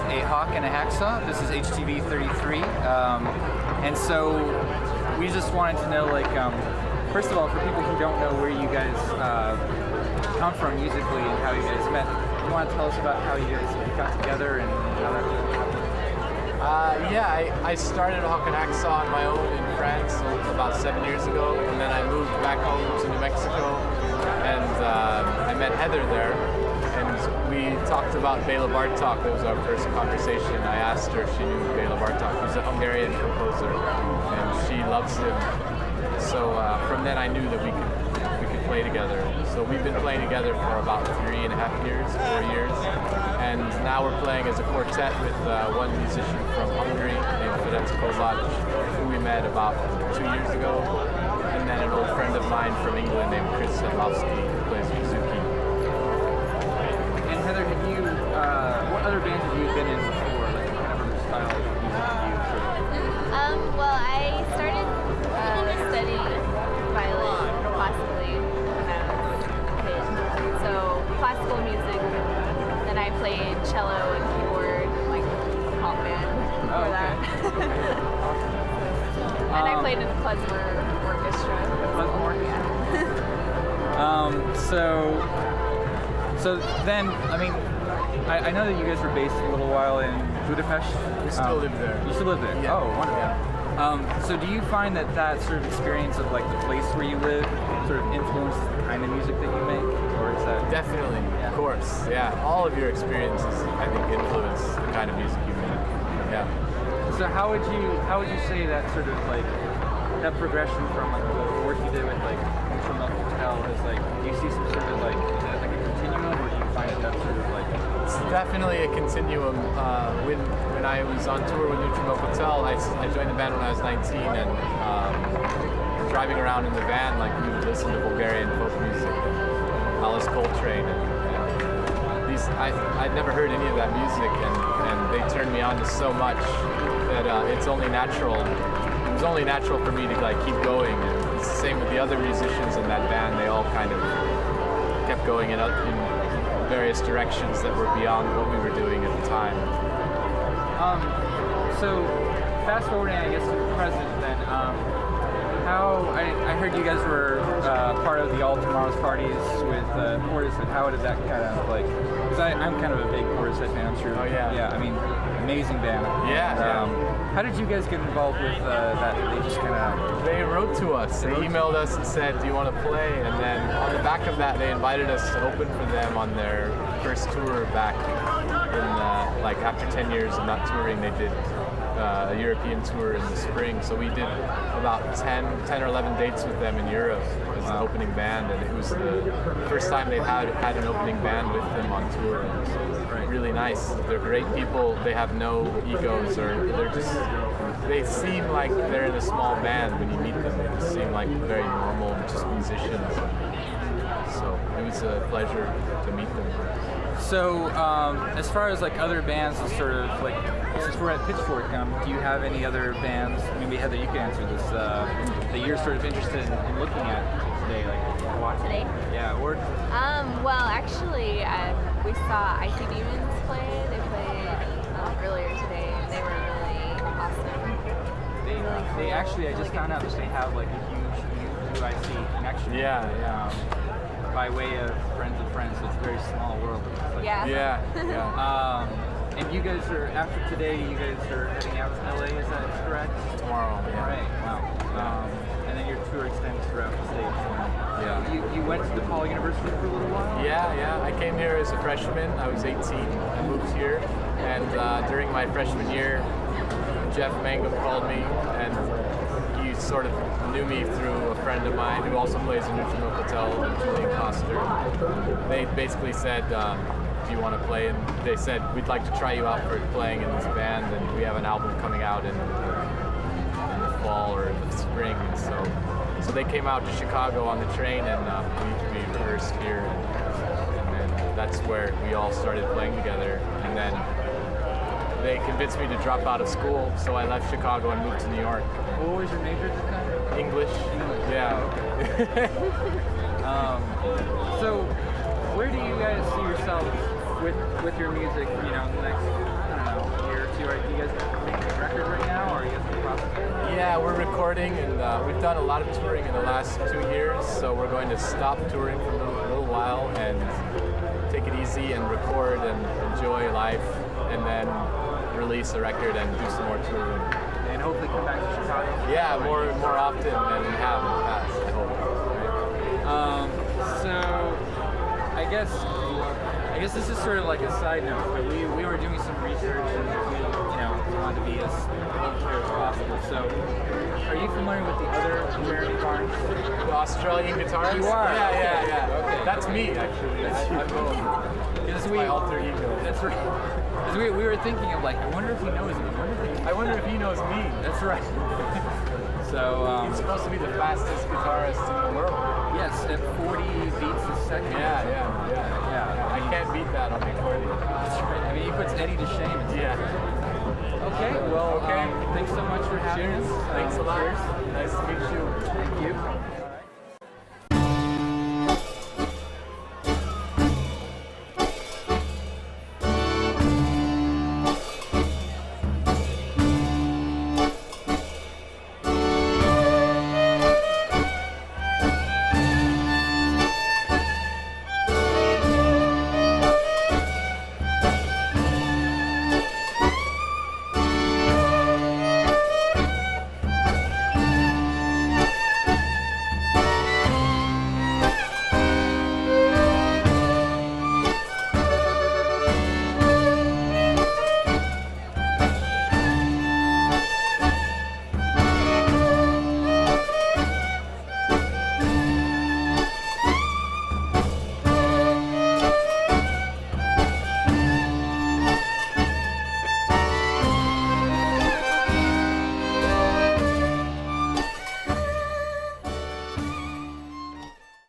a Hawk and a Hacksaw. This is HTV 33. And so we just wanted to know, like, first of all, for people who don't know where you guys come from musically and how you guys met, you want to tell us about how you guys got together and how that happened? I started Hawk And A Hacksaw on my own in France about 7 years ago, and then I moved back home to New Mexico, and I met Heather there, and we talked about Béla Bartók. That was our first conversation. I asked her if she knew Béla Bartók. He's a Hungarian composer, and she loves him. So from then I knew that we could play together. So we've been playing together for about 3.5 years, 4 years, and now we're playing as a quartet with one musician from Hungary named Ferenc Kovács, who we met about 2 years ago, and then an old friend of mine from England named Chris Sedlowski, who plays Mizuki. And Heather, have you, what other bands have you been in before? Like, what kind of style of music have you sort of? Well, I started studying violin classically when I was a kid. So classical music, then I played cello and keyboard, like pop band before that. And I played in a klezmer orchestra. Klezmer orchestra? So then, I mean, I know that you guys were based a little while in Budapest. We still live there. You still live there? Yeah. Oh, wonderful. Yeah. So do you find that sort of experience of like the place where you live sort of influences the kind of music that you make, or is that? Definitely, of course, yeah. All of your experiences, I think, influence the kind of music you make. Yeah. So how would you say that sort of like that progression from like the work you did with like Neutral Milk Hotel is like? Do you see some sort of like, is that like a continuum, or do you find that sort of like? It's definitely a continuum. When I was on tour with Neutral Milk Hotel, I joined the band when I was 19, and driving around in the van, like, we would listen to Bulgarian folk music, Alice Coltrane, and these. I'd never heard any of that music, and they turned me on to so much that it's only natural. It was only natural for me to like keep going, and it's the same with the other musicians in that band. They all kind of kept going in various directions that were beyond what we were doing at the time. So fast forwarding, I guess, to the present, then, how I heard you guys were part of the All Tomorrow's parties with Portishead. How did that kind of like? Because I'm kind of a big Portishead fan. I'm sure. Oh yeah. Yeah, I mean, amazing band. Yeah. How did you guys get involved with that? They just kind of. They wrote to us. They emailed us and said, "Do you want to play?" And then on the back of that, they invited us to open for them on their first tour back in like after 10 years of not touring. They did a European tour in the spring. So we did about 10 or 11 dates with them in Europe as an opening band, and it was the first time they had an opening band with them on tour. And so it was really nice. They're great people. They have no egos, or they seem like they're in a small band when you meet them. They just seem like very normal, just musicians. So it was a pleasure to meet them. So, as far as like other bands, and sort of like, since we're at Pitchfork, do you have any other bands? Maybe Heather, you can answer this. That you're sort of interested in looking at today, like watching. Today? Yeah. Or. Well, actually, we saw Icy Demons play. They played earlier today, and they were really awesome. They actually, I just found out that they have like a huge UIC connection. Yeah. By way of friends of friends, so it's a very small world. Like, Yeah. And you guys are, after today, you guys are heading out to LA, is that correct? Tomorrow. Yeah. Right, wow. And then your tour extends throughout the States. Yeah. You went to DePaul University for a little while? Yeah. I came here as a freshman. I was 18. I moved here, and during my freshman year, Jeff Mangum called me, and he sort of knew me through a friend of mine who also plays in Neutral Milk Hotel, Julian Coster. They basically said, do you want to play? And they said, we'd like to try you out for playing in this band, and we have an album coming out in the fall or in the spring. And so they came out to Chicago on the train, and we rehearsed here, and then that's where we all started playing together. And then they convinced me to drop out of school, so I left Chicago and moved to New York. What was your major at the time? English. Yeah. So, where do you guys see yourselves with your music? You know, in the next, I don't know, too, right? Do you guys making a record right now, or are you guys in the process? Yeah, we're recording, and we've done a lot of touring in the last 2 years, so we're going to stop touring for a little while and take it easy and record and enjoy life, and then release a record and do some more touring. And hopefully come back to Chicago. Yeah, more often than we have in the past, I hope. So I guess this is sort of like a side note, but we were doing some research and we wanted to be as clear as possible. So are you familiar with the other Jeremy Barnes? The Australian guitarist? You are? Yeah. Okay. That's me, actually. I'm both. Because my alter ego. That's right. Because we were thinking of like, I wonder if he knows me. I wonder if he knows me. That's right. So He's supposed to be the fastest guitarist in the world. yes, at 40 beats a second. Yeah. I can't beat that on recording. That's right. I mean, he puts Eddie to shame. Yeah. Okay. Well, thanks so much for having us. Thanks a lot. Cheers. Nice to meet you. Thank you.